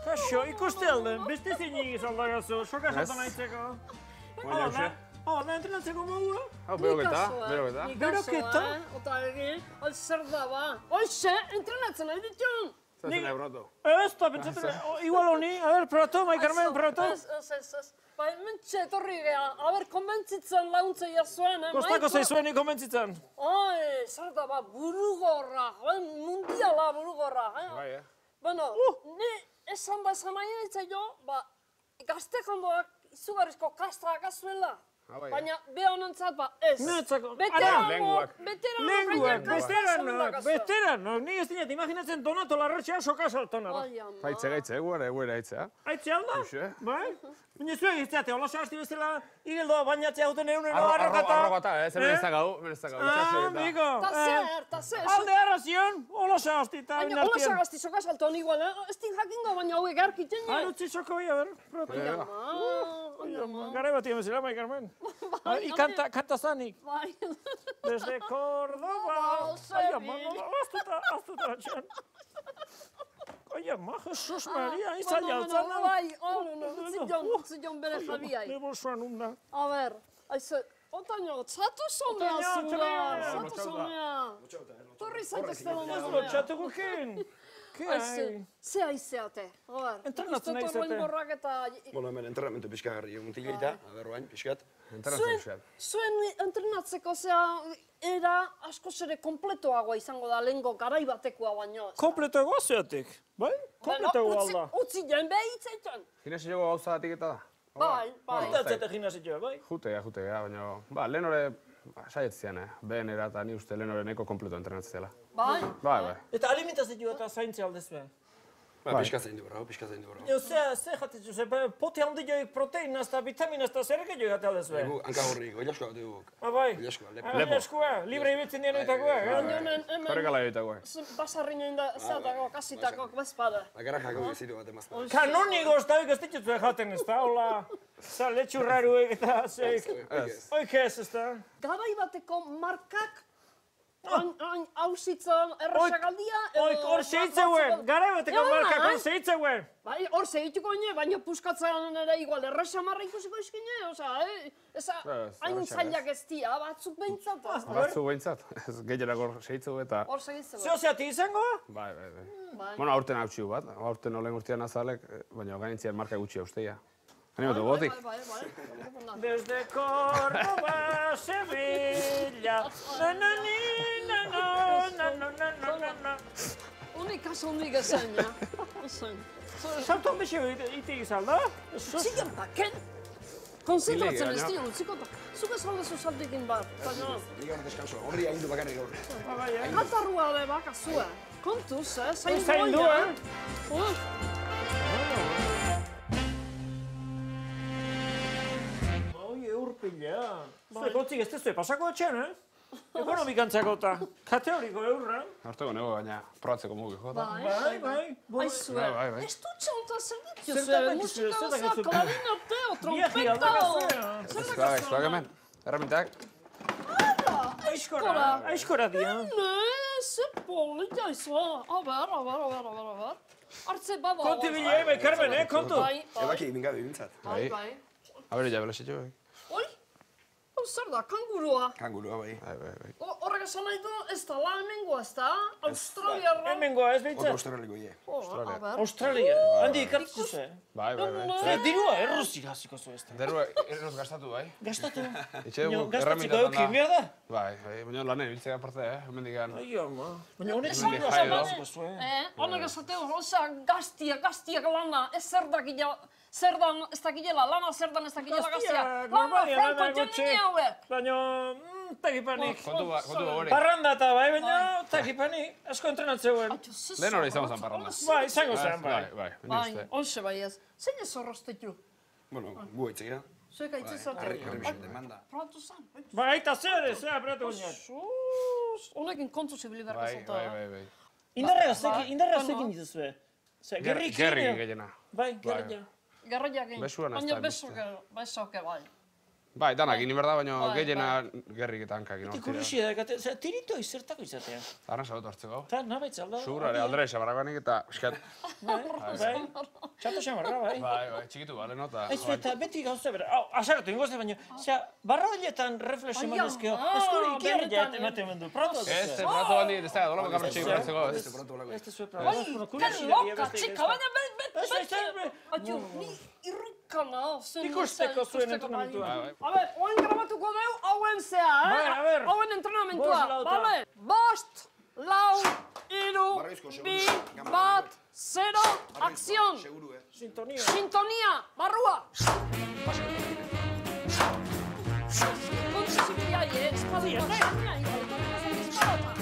Kaixo, ikuste alden, beste zeinik izaldagazu, soka saltan aitzeko. Da entrenatzeko modua? Hau, beroketa. Beroketa? Ota egin, zer da ba. Hoxe, entrenatzen nahi ditun. Zazen ebrotu. Ez, eta pentsatu, igual honi, a ver, proto, Mai Carmen, proto. Ez. Ba, mentxe etorri geha, a ber, konbentzitzen laguntzeia zuen, Kostako zaizuen konbentzitzen. Ai, zer da ba, burugorra, mundiala burugorra. Bai, Bueno, ni esan nahi nintzen jo, ba, gaztek ondoak izugarrizko kastrak azuela. Baina, behonentzat, ba, ez. Netzako. Lenguak. Veteranok. Ni ez dinat, imaginatzen Donato Larratxea soka saltona. Faitze gaitze, eguera aitzea. Aitze alda? Bai? Baina zuek izteate, hola sasti bezala, igeldoa bainatzea hauten egunero arrokata. Arrokata, menezakau. Amigo. Ta zer. Alde arrazion, hola sasti eta Baina, hola sagazti soka salton igual, ez din jakingo, baina hauek garkiten. Arutzi soko bia, ber. Ama. Garai bat bezala, Mai Carmen. I kanta zanik. Bai. Desde Córdoba. Ai, ama, aztuta atxean. Ai, ama, Jesus Maria, izan jaltzana. Bai, zion bere jabiai. Nebo soan unda. A ber, aizu, otaino, txatu zonea zua. Torri zaitezte zonea. Txatuko ken. Ze aizeate, a ber. Entrenatzen aizeate. Bueno, hemen entrenamentu pixkagarri mutilita, aberroain, pixkat. Zuen entrenatzeko zea, era askoz ere kompletoagoa izango da lehengo garai batekoa baino. Kompletoagoa zeatik, bai? Kompletoagoa alda. Utzi jen behi itzaitan. Ginesioko gauza etiketa da? Bai. Urtatzete gimnasitioa, bai? Jutea, baina, lehen hori saietzean, behen era eta ni uste lehen hori neko kompleto entrenatzela. Bai? Eta alimentazioa eta zaintzea aldezue? Pixka zain du bera. Ze jatitzu, pote handi joik proteina eta vitamina eta zer ege joik jate aldezue? Egu, hanka horrik, oilaskoa duguk. Bai? Oilaskoa, Oilaskoa, libre ibitzen dien oitakoa, Korrekala joitakoa. Basarri nien da, zeatako, kasitako, bezpada. Bakarrak jako gezitu bat emazpa. Kanonigos eta oik ez dituzue jaten ez da, hola, letxurraruek eta zeik. Oik ez da. Garai bateko markak, hausitzen errasagaldia, Oik, hor seitzeuen, gara bateko markak hor seitzeuen. Bai, hor segituko ine, baina puskatzen ere igual errasamarra ikusiko izkine, oza, hain zailak ez dia, batzuk behintzat. Batzuk behintzat, ez gehienak hor seitzu eta... Hor segitzen. Zeozeati izango? Bai. Bueno, aurten hautxiu bat, aurten olen urtean azalek, baina gainitzian marka gutxi haustea. Animatu gotik. Bai. Desde Córdoba, Sevilla, Unik asundik ezen, ja. Salton bexio itik izan da? Zigen da, ken? Konzentratzen ez dira, utzikota. Zuk ez aldezu saltekin bat. Liga hor deskanso, horri haindu bakarrik gaur. Katarrua be bakazua. Kontuz, Zaindu, Urpila. Gotzik ez tezue pasako etxean, Ekonomikantzako eta kategoriko eurra. Hortego nego, baina probatzeko mugi jota. Bai. Aizue, Bai. ez du txauta zer dituzue, musika oza, klarinateo, trompeta. Zuak hemen, erramintak. Aizkora dia. Ze polita izua. A ber. Artze bada. Konti bile, Mai Carmen, kontu. Ebaki mingabe bintzat. Bai. Habere jabelasitxo, bai. Oi? Zer da, kangurua. Kangurua, bai. Bai. Horrek esan nahi du, ez da la hemengoa, ez da? Australiarra. Hemengoa, ez Hor behitzat? australiko ie. Australia. Handi ikartzu ze. Bai. Dirua errozik hasiko zu ez da. Derua erroz gastatu, bai. Gastatu. Etxe dugu Gastatziko eukin, behar da? Bai, baina lanen ibiltzea aparte, hemen digan. Ai, ama. Baina honek Hemendik zindua jai zapaziko zu, Honek esateu, oza, gaztiak lana, ez zer dakila, zerdan ez dakilela, lana zerdan ez dakilela gaztia. Lana, franko, jendine hauek. Baina, takipanik. Kontu hori. Parranda eta bai, baina takipanik. Asko entrenatzeuen. Lehen hori izango zen parranda. Bai, izango zen, bai. Bai, Bai, onxe bai ez. Zein ez horroztetu? Bueno, gu aitzea. Zuek aitzizate. Harri bisete, manda. Probatu zan. Bai, eta zer, apratu guinak. Honekin kontu zibili berka zauta. Bai. Indarra zekin dituzue. Gerri gehiena. Bai, gerria. Garraiak egin. Besuan ez Baina da. besoke bai. Bai, danak egin behar da, baina gehiena gerrik eta hankak Iti kuriosi da, tirito izertako izatea. Arran sabot hartzeko. Eta nabaitz alda. Zurare, aldera xabarrakoanik eta piskat. Bai, txato xamarra, bai. Bai, txikitu bale, no? Eta beti gauza bera, asaratu ingozte baina, barra horietan reflexio manezkeo, eskuri ikiarria ematen mendu, prato ez. Ez, prato bandi, ez da, dolako kabrotxe ikurratzeko, ez. Ez zuen Bai, prato. que loka, txika, baina beti. Atio, ni irrikana, zen Ikusteko zuen entrenamentua. A ber, oen grabatuko deu, hauen zea, A ber. hauen entrenamentua, Bost lauta. bale? Bost, lau, iru, bi, bat, 0, akzion! Sintonia. Sintonia, barrua! Kontzi zikiai, espaduko sintonia, espadota.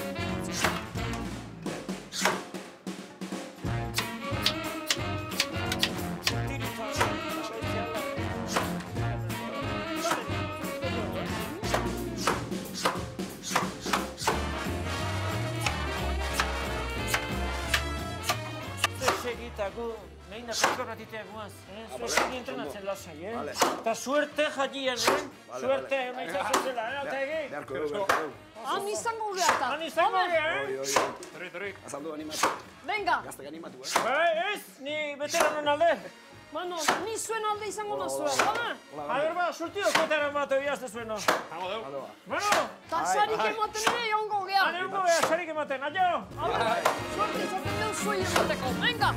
Eta gu, nehin da perkorratitea guaz, zuesegi entrenatzen lasai, Eta suerte jatien, Suerte, maizatzen zela, eta egin. Beharko. Han izango geata. Han izango geha, Torri. Azaldu animatu. Venga, Gaztek animatu, Ez, ni beteranon alde. bueno, ni zuen alde izango nazuen, bale? A ber, ba, surtio koteran bat egiazte zueno. Bueno, Ta sarik ematen ere jongo gea. ane hongo beha sarik ematen, aio! Suerte izaten deu zuen emateko, venga!